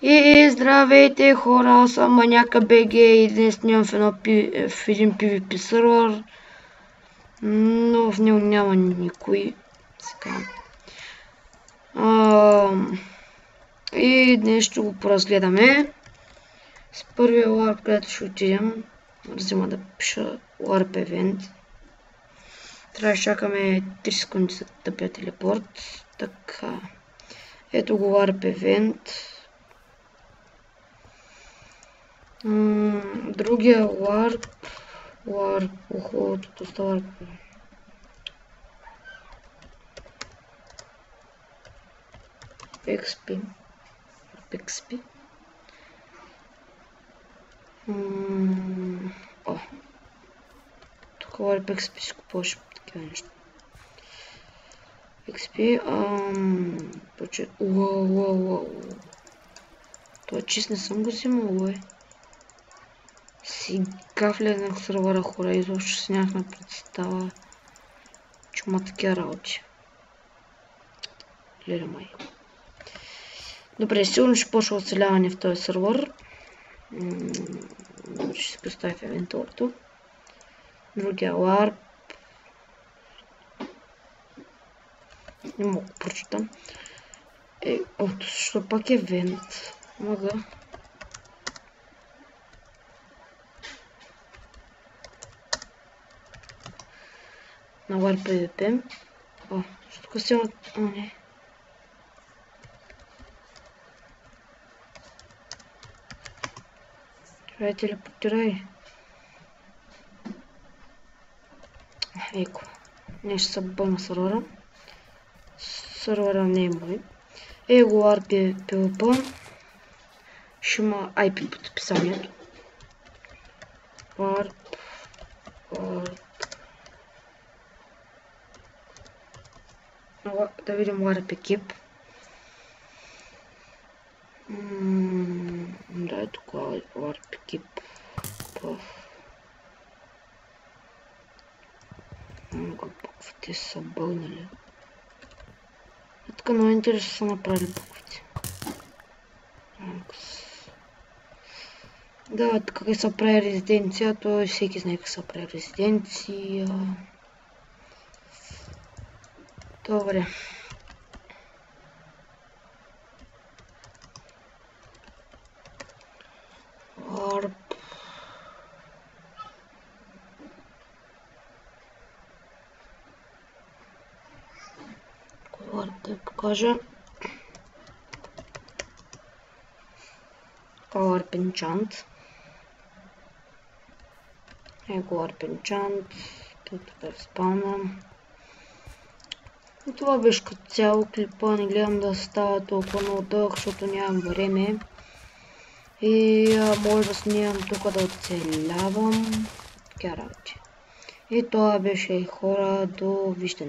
И здравейте хора, аз съм Маняка БГ и днес снимам в един PvP сервер, но в него няма никой. Сега. И днес ще го поразгледаме. С първия ларп, където ще отидем, взема да пиша ларп евент. Трябва да чакаме 3 секунди за да тъпя телепорт. Така. Ето го ларп евент. Другия ларп, ухото става XP. Тук ларп XP си купуваш такива неща. XP, това чист не съм го взимал, Сега влезнах в сервера, хора, изобщо си нямахме представа, че има такива работи. Леле май. Добре, сигурно ще почва оцеляване в този сервер. Ще се поставя в инвентарито. Другия ларп. Не мога да прочитам. Защо пак е вент? Мога. На ларп PvP. Ще тук си не. Трябва да телепортирай. Еко. Не ще се бъна сервера. Сервера не е мой. Его ларп PvP. Ще има IP под описанието. Ларп. Да видим ларп екип. Да, е тук ларп екип. Буквите са бълнали. Тук много интересно са направили буквите. Да, как се прави резиденция, то всеки знае как се прави резиденция. Добре. Ларп. Ларп да покажа. Ларп енчант. Его ларп енчант. Тук да спалнам. И това беше като цяло клипа, не гледам да става толкова много дълъг, защото нямам време. И може да снимам тук да оцелявам. Така работи. И това беше хора, до виждане.